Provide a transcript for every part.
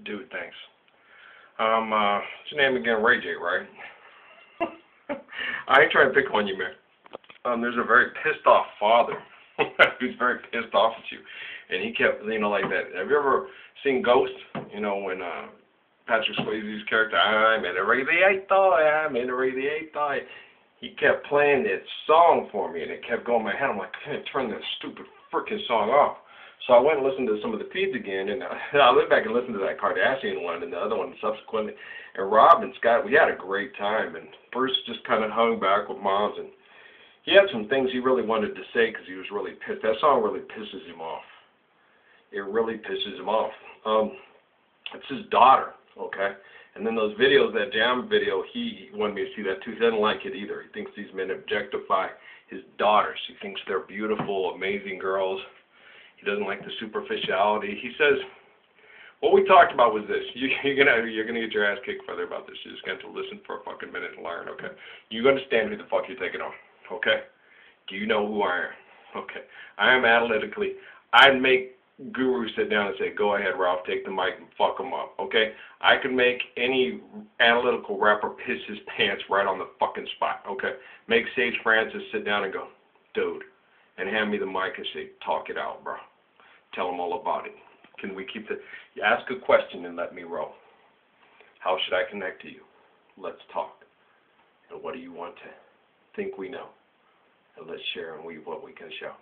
Dude, thanks. What's your name again? Ray J, right? I ain't trying to pick on you, man. There's a very pissed off father who's very pissed off at you, and he kept, like that. Have you ever seen Ghost? When Patrick Swayze's character, I'm in a radiator, I'm in a radiator. He kept playing that song for me, and it kept going in my head. I'm like, I can't turn that stupid freaking song off. So I went and listened to some of the feeds again, and I went back and listened to that Kardashian one and the other one subsequently. And Rob and Scott, we had a great time, and Bruce just kind of hung back with Moms, and he had some things he really wanted to say because he was really pissed. That song really pisses him off. It really pisses him off. It's his daughter, okay? And then those videos, that Jam video, he wanted me to see that too. He doesn't like it either. He thinks these men objectify his daughters. He thinks they're beautiful, amazing girls. He doesn't like the superficiality. He says, what we talked about was this. You're gonna get your ass kicked further about this. You just got to listen for a fucking minute and learn, okay? You understand who the fuck you're taking on, okay? Do you know who I am? Okay. I am analytically. I'd make Guru sit down and say, go ahead, Ralph, take the mic and fuck him up, okay? I can make any analytical rapper piss his pants right on the fucking spot, okay? Make Sage Francis sit down and go, dude, and hand me the mic and say, talk it out, bro. Tell him all about it. Can we keep the... You ask a question and let me roll. How should I connect to you? Let's talk. And what do you want to think we know? And let's share and weave what we can show.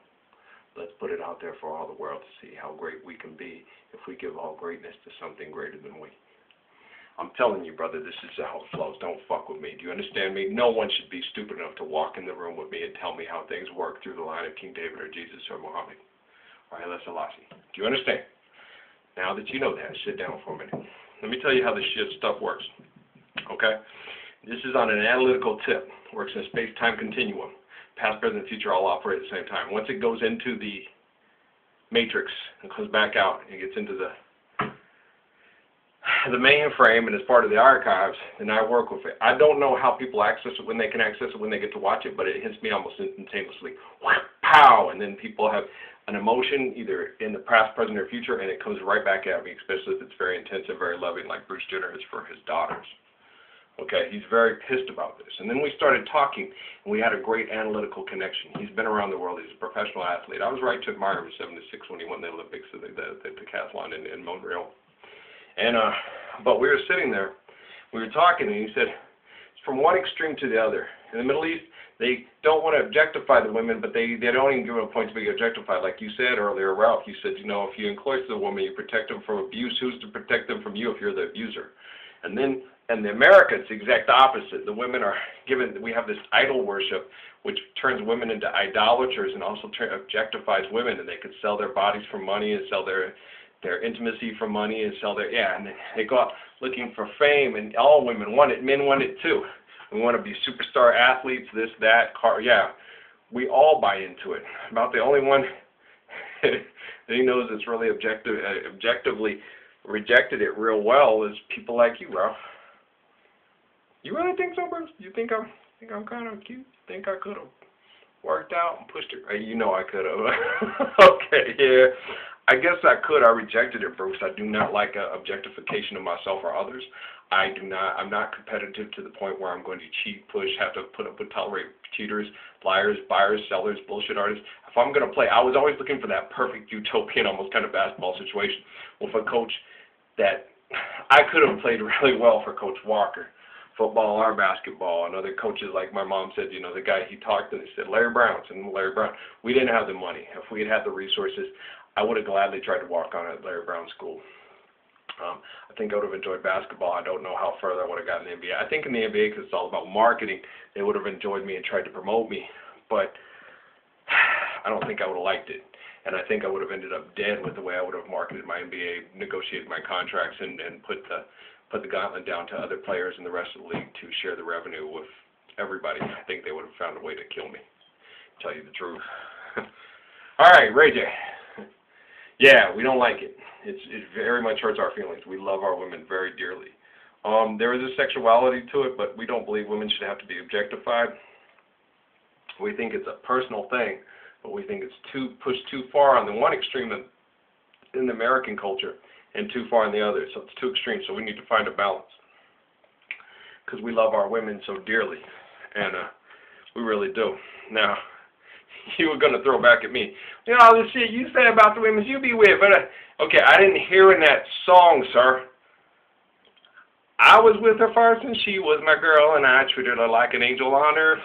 Let's put it out there for all the world to see how great we can be if we give all greatness to something greater than we. I'm telling you, brother, this is how it flows. Don't fuck with me. Do you understand me? No one should be stupid enough to walk in the room with me and tell me how things work through the line of King David or Jesus or Muhammad or Haile Selassie. Do you understand? Now that you know that, sit down for a minute. Let me tell you how this shit stuff works. Okay? This is on an analytical tip. Works in a space-time continuum. Past, present, future all operate at the same time. Once it goes into the matrix and comes back out and gets into the mainframe and is part of the archives, then I work with it. I don't know how people access it, when they can access it, when they get to watch it, but it hits me almost instantaneously. Pow! And then people have an emotion either in the past, present, or future, and it comes right back at me, especially if it's very intense and very loving, like Bruce Jenner is for his daughters. Okay, he's very pissed about this. And then we started talking, and we had a great analytical connection. He's been around the world. He's a professional athlete. I was right to admire him in '76 when he won the Olympics, the decathlon in Montreal. And but we were sitting there, we were talking, and he said, it's from one extreme to the other. In the Middle East, they don't want to objectify the women, but they don't even give them a point to be objectified. Like you said earlier, Ralph, you said, if you encroach the woman, you protect them from abuse. Who's to protect them from you if you're the abuser? And then in America, it's the exact opposite. The women are given, we have this idol worship, which turns women into idolaters and also objectifies women, and they could sell their bodies for money and sell their intimacy for money and sell their, and they go out looking for fame, and all women want it. Men want it too. We want to be superstar athletes, this, that, car, yeah. We all buy into it. About the only one that he knows that's really objectively rejected it real well is people like you, Ralph. You really think so, Bruce? You think I'm kind of cute? Think I could have worked out and pushed it? You know I could have. Okay, yeah. I guess I could. I rejected it, Bruce. I do not like objectification of myself or others. I'm not competitive to the point where I'm going to cheat, push, have to put up with, tolerate cheaters, liars, buyers, sellers, bullshit artists. If I'm going to play, I was always looking for that perfect utopian, almost kind of basketball situation with a coach that I could have played really well for Coach Walker, football or basketball, and other coaches like my mom said, the guy he talked to, he said, Larry Brown. And Larry Brown, we didn't have the money. If we had had the resources, I would have gladly tried to walk on at Larry Brown School. I think I would have enjoyed basketball. I don't know how further I would have gotten in the NBA. I think in the NBA, because it's all about marketing, they would have enjoyed me and tried to promote me. But I don't think I would have liked it. And I think I would have ended up dead with the way I would have marketed my NBA, negotiated my contracts, and put the gauntlet down to other players in the rest of the league to share the revenue with everybody. I think they would have found a way to kill me, to tell you the truth. All right, Ray J. Yeah, we don't like it. It very much hurts our feelings. We love our women very dearly. There is a sexuality to it, but we don't believe women should have to be objectified. We think it's a personal thing, but we think it's pushed too far on the one extreme in the American culture and too far in the other. So it's too extreme. So we need to find a balance because we love our women so dearly, and we really do. Now, you were going to throw back at me. You know, all this shit you say about the women you be with, but, okay, I didn't hear in that song, sir. I was with her first, and she was my girl, and I treated her like an angel on earth.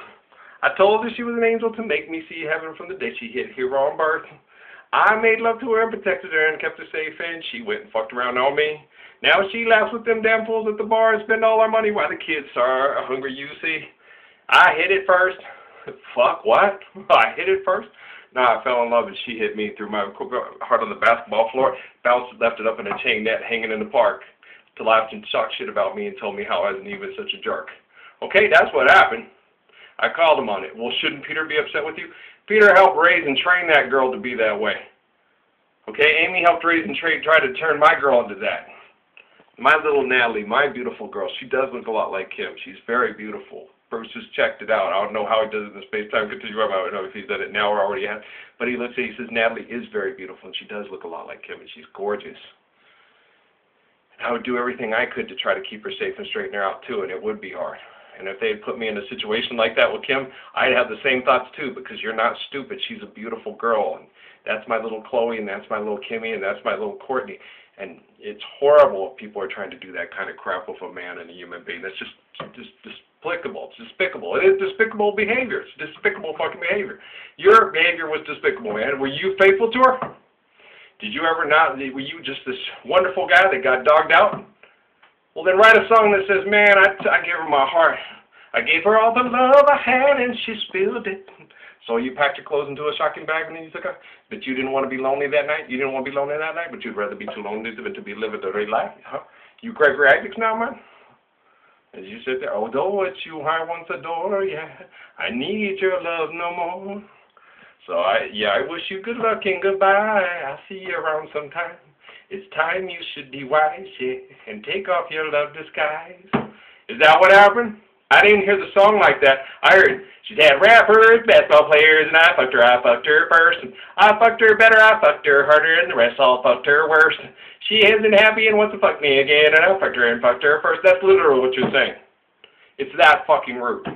I told her she was an angel to make me see heaven from the day she hit here on birth. I made love to her and protected her and kept her safe, and she went and fucked around on me. Now she laughs with them damn fools at the bar and spend all our money while the kids are hungry, you see. I hit it first. Fuck, what? I hit it first? No, I fell in love and she hit me through my heart on the basketball floor, bounced, left it up in a chain net hanging in the park, to laugh and talk shit about me and told me how I wasn't even such a jerk. Okay, that's what happened. I called him on it. Well, shouldn't Peter be upset with you? Peter helped raise and train that girl to be that way. Okay, Amy helped raise and try to turn my girl into that. My little Natalie, my beautiful girl, she does look a lot like Kim. She's very beautiful. Bruce just checked it out. I don't know how he does it in the space-time continuum. I don't know if he's done it now or already has. But he looks at it, he says, Natalie is very beautiful, and she does look a lot like Kim, and she's gorgeous. And I would do everything I could to try to keep her safe and straighten her out, too, and it would be hard. And if they had put me in a situation like that with Kim, I'd have the same thoughts, too, because you're not stupid. She's a beautiful girl, and that's my little Chloe, and that's my little Kimmy, and that's my little Courtney. And it's horrible if people are trying to do that kind of crap with a man and a human being. That's just despicable. It's despicable. It is despicable behavior. It's despicable fucking behavior. Your behavior was despicable, man. Were you faithful to her? Did you ever not? Were you just this wonderful guy that got dogged out? Well, then write a song that says, man, I gave her my heart. I gave her all the love I had, and she spilled it. So you packed your clothes into a shocking bag and then you took off. But you didn't want to be lonely that night? You didn't want to be lonely that night? But you'd rather be too lonely than to be living the real life? Huh? You Gregory Isaacs now, man? As you sit there, although it's you I once adore, yeah, I need your love no more. So, I wish you good luck and goodbye. I'll see you around sometime. It's time you should be wise, yeah, and take off your love disguise. Is that what happened? I didn't hear the song like that. I heard she's had rappers, basketball players, and I fucked her first. And I fucked her better, I fucked her harder, and the rest all fucked her worse. She isn't happy and wants to fuck me again, and I fucked her first. That's literally what you're saying. It's that fucking rude.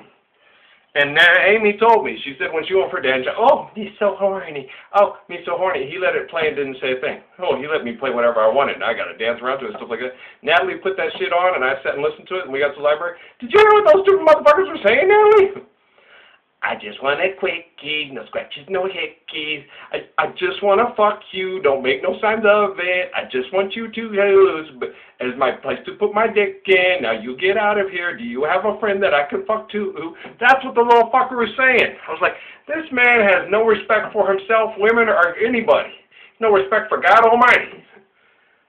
And Amy told me, she said when she went for dance, oh, he's so horny. Oh, he's so horny. He let it play and didn't say a thing. Oh, he let me play whatever I wanted, and I got to dance around to it and stuff like that. Natalie put that shit on, and I sat and listened to it, and we got to the library. Did you hear what those stupid motherfuckers were saying, Natalie? I just want a quickie, no scratches, no hickeys. I just want to fuck you, don't make no signs of it. I just want you to use as my place to put my dick in. Now you get out of here. Do you have a friend that I can fuck too? That's what the little fucker was saying. I was like, this man has no respect for himself, women, or anybody. No respect for God Almighty.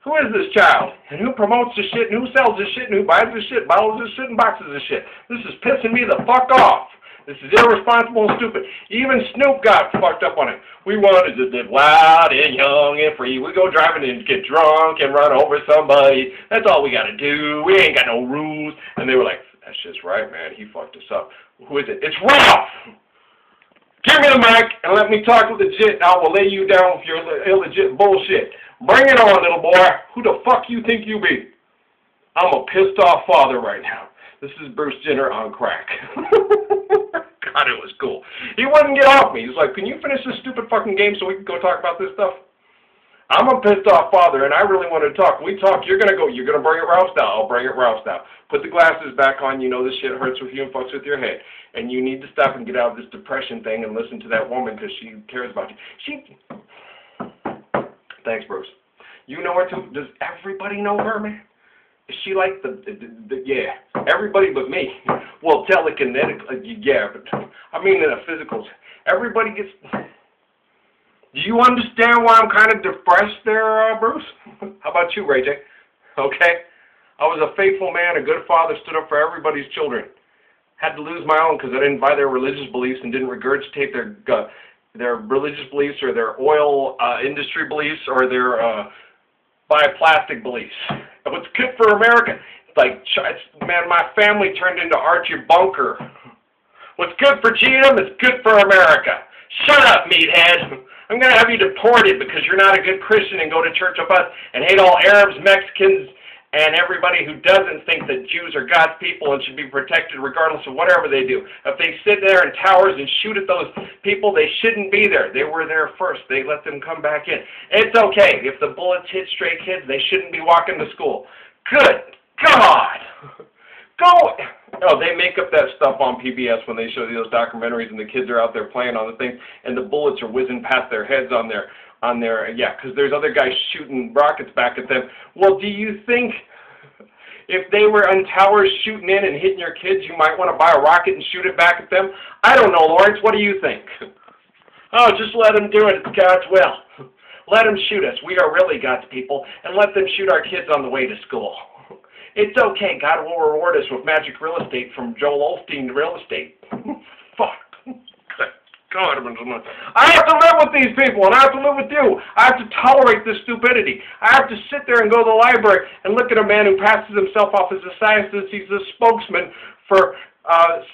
Who is this child? And who promotes this shit? And who sells this shit? And who buys this shit, bottles this shit, and boxes this shit? This is pissing me the fuck off. This is irresponsible and stupid. Even Snoop got fucked up on it. We wanted to live wild and young and free. We go driving and get drunk and run over somebody. That's all we got to do. We ain't got no rules. And they were like, that's just right, man. He fucked us up. Who is it? It's Ralph! Give me the mic and let me talk legit. I will lay you down with your illegit bullshit. Bring it on, little boy. Who the fuck you think you be? I'm a pissed off father right now. This is Bruce Jenner on crack. God, it was cool. He wouldn't get off me. He's like, can you finish this stupid fucking game so we can go talk about this stuff? I'm a pissed off father, and I really want to talk. We talk. You're going to bring it Ralph style. I'll bring it Ralph style. Put the glasses back on. You know this shit hurts with you and fucks with your head. And you need to stop and get out of this depression thing and listen to that woman because she cares about you. Thanks, Bruce. You know her too? Does everybody know her, man? Is she like yeah, everybody but me. Well, telekinetically, yeah, but I mean in a physical. Everybody gets. Do you understand why I'm kind of depressed there, Bruce? How about you, Ray J? Okay? I was a faithful man, a good father, stood up for everybody's children. Had to lose my own because I didn't buy their religious beliefs and didn't regurgitate their religious beliefs or their oil industry beliefs or their bioplastic beliefs. What's good for America? Like, man, my family turned into Archie Bunker. What's good for GM is good for America. Shut up, meathead. I'm going to have you deported because you're not a good Christian and go to church with us and hate all Arabs, Mexicans, and everybody who doesn't think that Jews are God's people and should be protected regardless of whatever they do. If they sit there in towers and shoot at those people, they shouldn't be there. They were there first. They let them come back in. It's okay. If the bullets hit stray kids, they shouldn't be walking to school. Good God! Go! Oh, they make up that stuff on PBS when they show those documentaries and the kids are out there playing on the thing and the bullets are whizzing past their heads on their yeah, because there's other guys shooting rockets back at them. Well, do you think if they were on towers shooting in and hitting your kids, you might want to buy a rocket and shoot it back at them? I don't know, Lawrence. What do you think? Oh, just let them do it. It's God's will. Let them shoot us. We are really God's people, and let them shoot our kids on the way to school. It's okay. God will reward us with magic real estate from Joel Osteen Real Estate. Fuck. God, I have to live with these people, and I have to live with you. I have to tolerate this stupidity. I have to sit there and go to the library and look at a man who passes himself off as a scientist. He's a spokesman for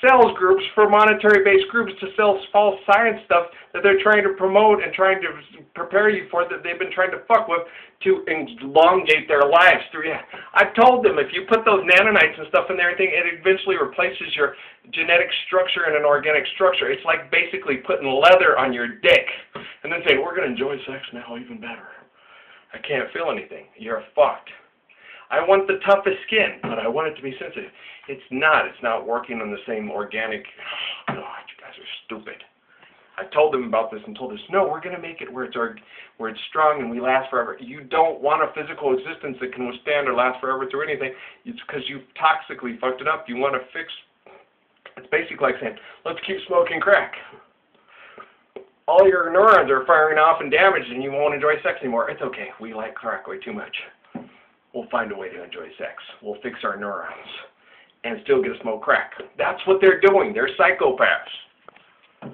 sales groups, for monetary-based groups to sell false science stuff that they're trying to promote and trying to prepare you for, that they've been trying to fuck with to elongate their lives through. Yeah, I've told them if you put those nanonites and stuff in there, it eventually replaces your genetic structure in an organic structure. It's like basically putting leather on your dick and then saying, we're going to enjoy sex now even better. I can't feel anything. You're fucked. I want the toughest skin, but I want it to be sensitive. It's not. It's not working on the same organic. God, you guys are stupid. I told them about this and told us, no, we're going to make it where it's strong and we last forever. You don't want a physical existence that can withstand or last forever through anything. It's because you've toxically fucked it up. You want to fix. It's basically like saying, let's keep smoking crack. All your neurons are firing off and damaged and you won't enjoy sex anymore. It's okay. We like crack way too much. We'll find a way to enjoy sex. We'll fix our neurons and still get to smoke crack. That's what they're doing. They're psychopaths.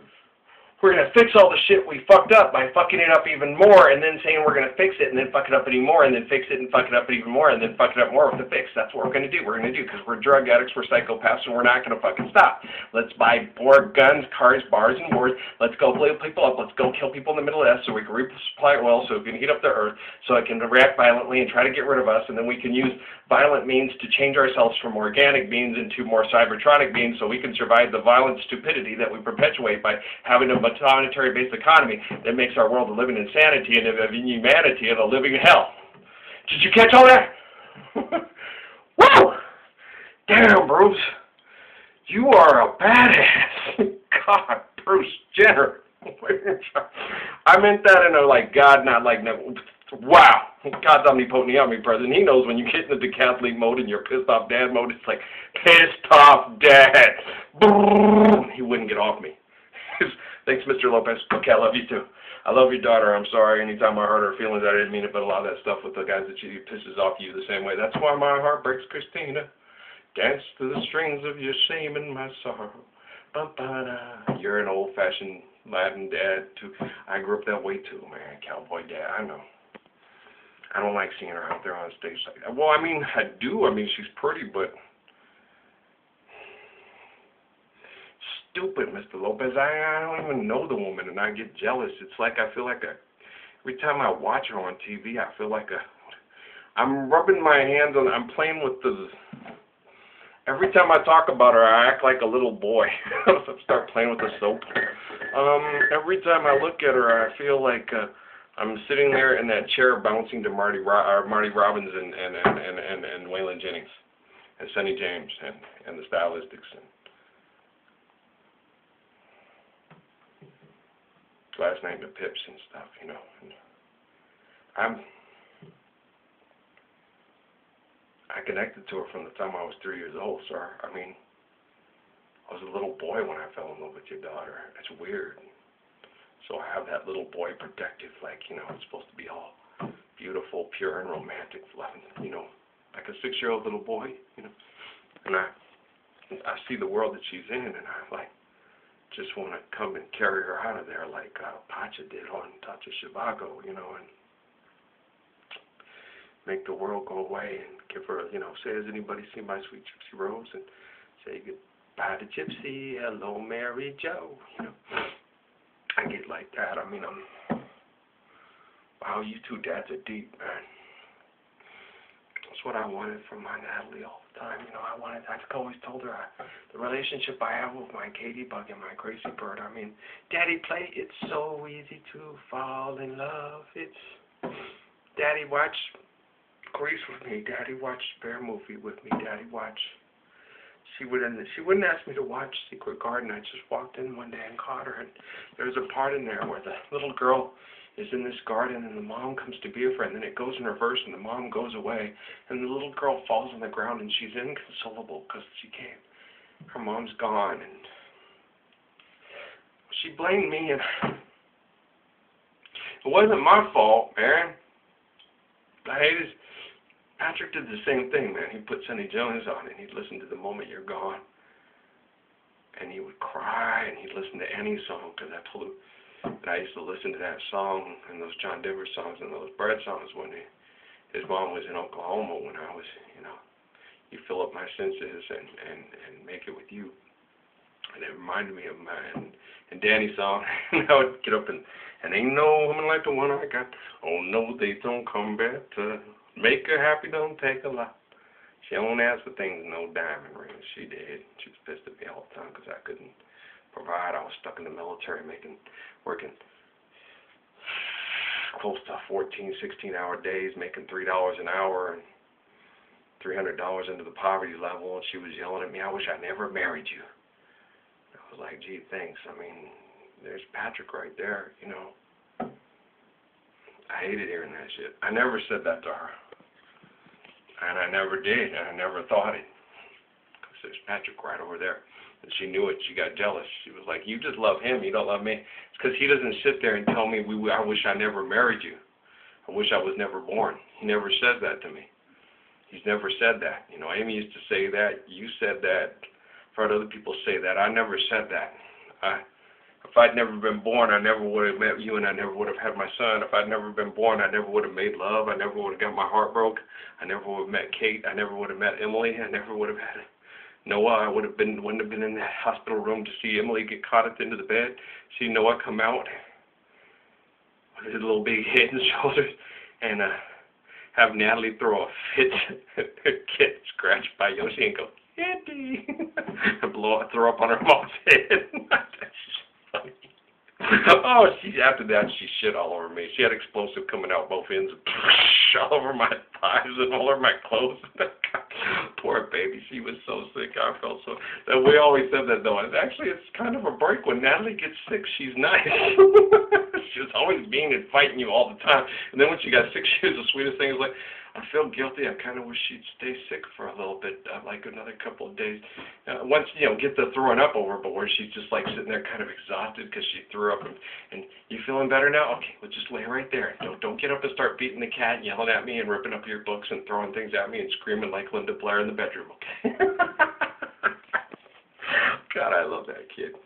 We're going to fix all the shit we fucked up by fucking it up even more and then saying we're going to fix it and then fuck it up any more and then fix it and fuck it up even more and then fuck it up more with the fix. That's what we're going to do. We're going to do because we're drug addicts, we're psychopaths, and we're not going to fucking stop. Let's buy more guns, cars, bars, and wars. Let's go blow people up. Let's go kill people in the Middle East so we can resupply oil so we can heat up the earth so it can react violently and try to get rid of us, and then we can use violent means to change ourselves from organic beings into more cybertronic beings so we can survive the violent stupidity that we perpetuate by having a monetary-based economy that makes our world a living insanity and of humanity and a living hell. Did you catch all that? Woo! Damn, Bruce. You are a badass. God, Bruce Jenner. I meant that in a like God, not like no. Wow. God's omnipotent, omnipresent. He knows when you get into the Catholic mode and you're pissed off dad mode. It's like, pissed off dad. He wouldn't get off me. Thanks, Mr. Lopez. Okay, I love you too. I love your daughter. I'm sorry. Anytime I hurt her feelings, I didn't mean it, but a lot of that stuff with the guys that she pisses off you the same way. That's why my heart breaks, Christina. Dance to the strings of your shame and my sorrow. Ba-ba-da. You're an old-fashioned Latin dad, too. I grew up that way, too, man. Cowboy dad. I know. I don't like seeing her out there on stage like that. Well, I mean, I do. I mean, she's pretty, but stupid, Mr. Lopez. I don't even know the woman, and I get jealous. It's like I feel like every time I watch her on TV, I feel like I'm rubbing my hands on. I'm playing with the. Every time I talk about her, I act like a little boy. I start playing with the soap. Every time I look at her, I feel like I'm sitting there in that chair bouncing to Marty Robbins and Waylon Jennings and Sonny James and the Stylistics and last night the Pips and stuff, you know. And I connected to her from the time I was 3 years old, sir. I mean, I was a little boy when I fell in love with your daughter. It's weird. So I have that little boy protective, like, you know, it's supposed to be all beautiful, pure, and romantic, you know, like a 6-year-old little boy, you know. And I see the world that she's in, and I, like, just want to come and carry her out of there like Pacha did on Tacha Shivago, you know, and make the world go away and give her, you know, say, has anybody seen my sweet Gypsy Rose? And say goodbye to Gypsy, hello Mary Jo, you know. I get like that. I mean, Wow, you two dads are deep, man. That's what I wanted from my Natalie all the time. You know, I've always told her the relationship I have with my Katie Bug and my Gracie Bird. I mean, Daddy play, it's so easy to fall in love. It's, Daddy watch Grease with me. Daddy watch Bear movie with me. Daddy watch. She wouldn't ask me to watch Secret Garden. I just walked in one day and caught her, and there's a part in there where the little girl is in this garden, and the mom comes to be with her, and then it goes in reverse, and the mom goes away, and the little girl falls on the ground, and she's inconsolable because her mom's gone, and she blamed me, and it wasn't my fault, man. Patrick did the same thing, man. He put Sonny Jones on, and he'd listen to The Moment You're Gone, and he would cry, and he'd listen to any song, because I told him that I used to listen to that song and those John Denver songs and those Bread songs when his mom was in Oklahoma when I was, you know, you fill up my senses and make it with you. And it reminded me of my and Danny's song. And I would get up and ain't no woman like the one I got. Oh no, they don't come back to make her happy, don't take a lot. She don't ask for things, no diamond rings. She did. She was pissed at me all the time because I couldn't provide. I was stuck in the military working close to 14, 16-hour days, making $3 an hour and $300 into the poverty level, and she was yelling at me, I wish I never married you. I was like, gee, thanks. I mean, there's Patrick right there, you know. I hated hearing that shit. I never said that to her. And I never did, and I never thought it. Because there's Patrick right over there. And she knew it. She got jealous. She was like, you just love him. You don't love me. It's because he doesn't sit there and tell me, I wish I never married you. I wish I was never born. He never said that to me. He's never said that. You know, Amy used to say that. You said that. I've heard other people say that. I never said that. If I'd never been born, I never would have met you, and I never would have had my son. If I'd never been born, I never would have made love. I never would have got my heart broke. I never would have met Kate. I never would have met Emily. I never would have had Noah. I wouldn't have been in that hospital room to see Emily get caught at the end of the bed. See Noah come out with his little big head and shoulders, and have Natalie throw a fit, get scratched by Yoshi and go, Kitty, and throw up on her mom's head. Oh, after that, she shit all over me. She had explosive coming out both ends, all over my thighs and all over my clothes. Poor baby, she was so sick. I felt so. That we always said that though. Actually, it's kind of a break. When Natalie gets sick, she's nice. She was always mean and fighting you all the time. And then when she got sick, she was the sweetest thing. It was like, I feel guilty. I kind of wish she'd stay sick for a little bit, like another couple of days. Once, you know, get the throwing up over, but where she's just like sitting there kind of exhausted because she threw up. And you feeling better now? Okay, well just lay right there. Don't get up and start beating the cat and yelling at me and ripping up your books and throwing things at me and screaming like Linda Blair in the bedroom, okay? God, I love that kid.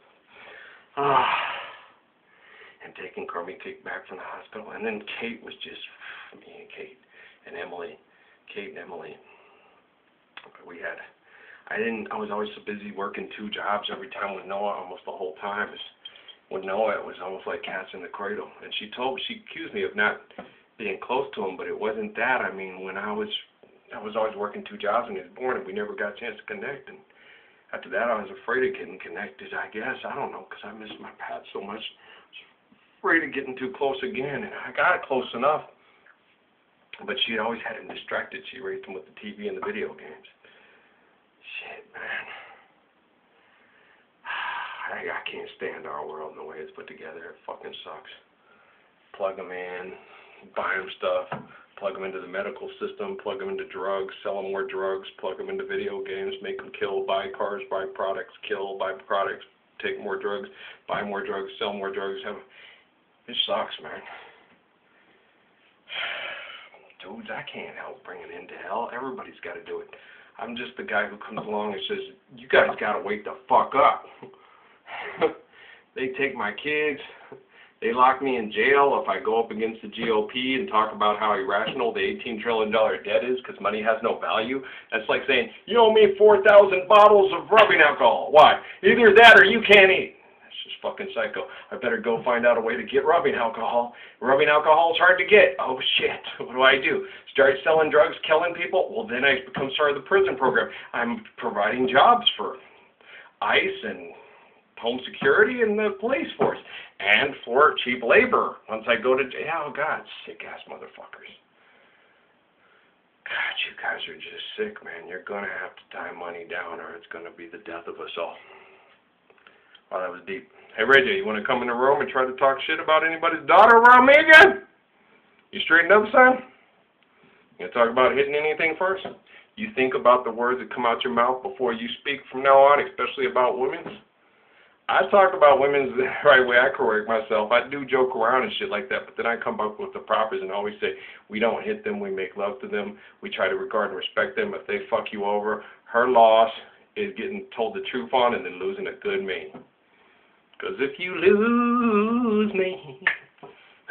And taking Crummy Cake back from the hospital. And then Kate was just, me and Kate. And Emily, Kate and Emily, I was always so busy working 2 jobs every time with Noah, almost the whole time. With Noah, it was almost like cats in the cradle. And she accused me of not being close to him, but it wasn't that. I mean, when I was always working 2 jobs when he was born, and we never got a chance to connect. And after that, I was afraid of getting connected, I guess. I don't know, because I miss my Pat so much. I was afraid of getting too close again, and I got close enough. But she always had him distracted. She raised him with the TV and the video games. Shit, man. I can't stand our world and the way it's put together. It fucking sucks. Plug them in, buy them stuff, plug them into the medical system, plug them into drugs, sell them more drugs, plug them into video games, make them kill, buy cars, buy products, kill, buy products, take more drugs, buy more drugs, sell more drugs. It sucks, man. Dudes, I can't help bringing it into hell. Everybody's got to do it. I'm just the guy who comes along and says, you guys got to wake the fuck up. They take my kids. They lock me in jail if I go up against the GOP and talk about how irrational the $18 trillion debt is because money has no value. That's like saying, you owe me 4,000 bottles of rubbing alcohol. Why? Either that or you can't eat. That's is fucking psycho. I better go find out a way to get rubbing alcohol. Rubbing alcohol is hard to get. Oh shit, what do? Start selling drugs, killing people? Well, then I become part of the prison program. I'm providing jobs for ICE and home security and the police force, and for cheap labor once I go to jail. Oh God, sick ass motherfuckers. God, you guys are just sick, man. You're gonna have to tie money down, or it's gonna be the death of us all. Wow, that was deep. Hey, Reggie, you want to come in the room and try to talk shit about anybody's daughter around me again? You straightened up, son? You gonna talk about hitting anything first? You think about the words that come out your mouth before you speak from now on, especially about women's? I talk about women's the right way. I correct myself. I do joke around and shit like that, but then I come up with the propers and always say, we don't hit them, we make love to them, we try to regard and respect them. If they fuck you over, her loss is getting told the truth on and then losing a good me. Because if you lose me,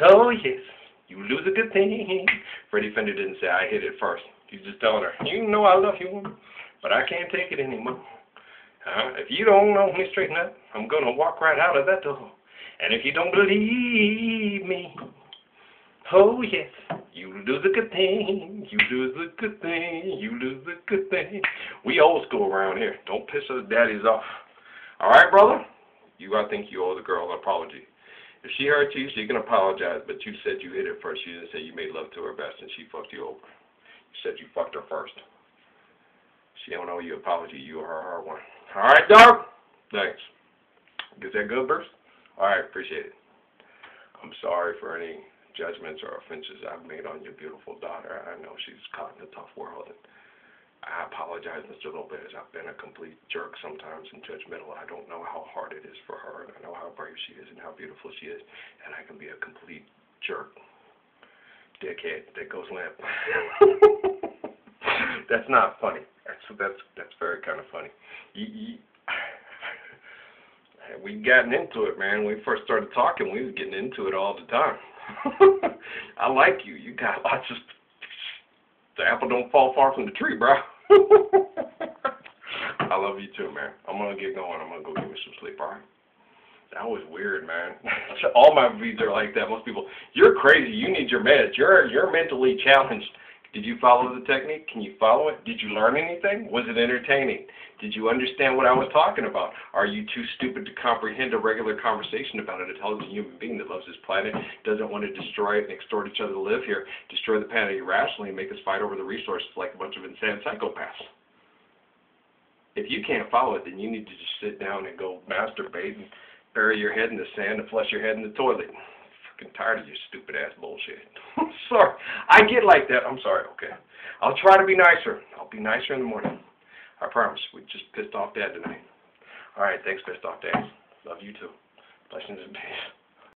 oh yes, you lose a good thing. Freddie Fender didn't say I hit it first. He's just telling her, you know I love you, woman, but I can't take it anymore. If you don't know me straighten up, I'm going to walk right out of that door. And if you don't believe me, oh yes, you lose a good thing, you lose a good thing, you lose a good thing. We old school around here. Don't piss us daddies off. All right, brother? I think you owe the girl an apology. If she hurt you, she can apologize, but you said you hit it first. You didn't say you made love to her best and she fucked you over. You said you fucked her first. She don't owe you an apology. You owe her one. All right, dog? Thanks. Is that good, Bruce? All right, appreciate it. I'm sorry for any judgments or offenses I've made on your beautiful daughter. I know she's caught in a tough world. And I apologize, Mr. Lopez. I've been a complete jerk sometimes and judgmental. I don't know how hard it is for her, and I know how brave she is and how beautiful she is, and I can be a complete jerk. Dickhead that goes limp. That's not funny. That's very kind of funny. We gotten into it, man. When we first started talking, we was getting into it all the time. I like you. You got lots of... The apple don't fall far from the tree, bro. I love you too, man. I'm going to get going. I'm going to go get me some sleep, all right? That was weird, man. All my videos are like that. Most people, you're crazy. You need your meds. You're mentally challenged. Did you follow the technique? Can you follow it? Did you learn anything? Was it entertaining? Did you understand what I was talking about? Are you too stupid to comprehend a regular conversation about an intelligent human being that loves this planet, doesn't want to destroy it and extort each other to live here, destroy the planet irrationally, and make us fight over the resources like a bunch of insane psychopaths? If you can't follow it, then you need to just sit down and go masturbate and bury your head in the sand and flush your head in the toilet. I'm tired of your stupid ass bullshit. I'm sorry. I get like that. I'm sorry. Okay. I'll try to be nicer. I'll be nicer in the morning. I promise. We just pissed off Dad tonight. All right. Thanks, pissed off Dad. Love you too. Blessings and peace.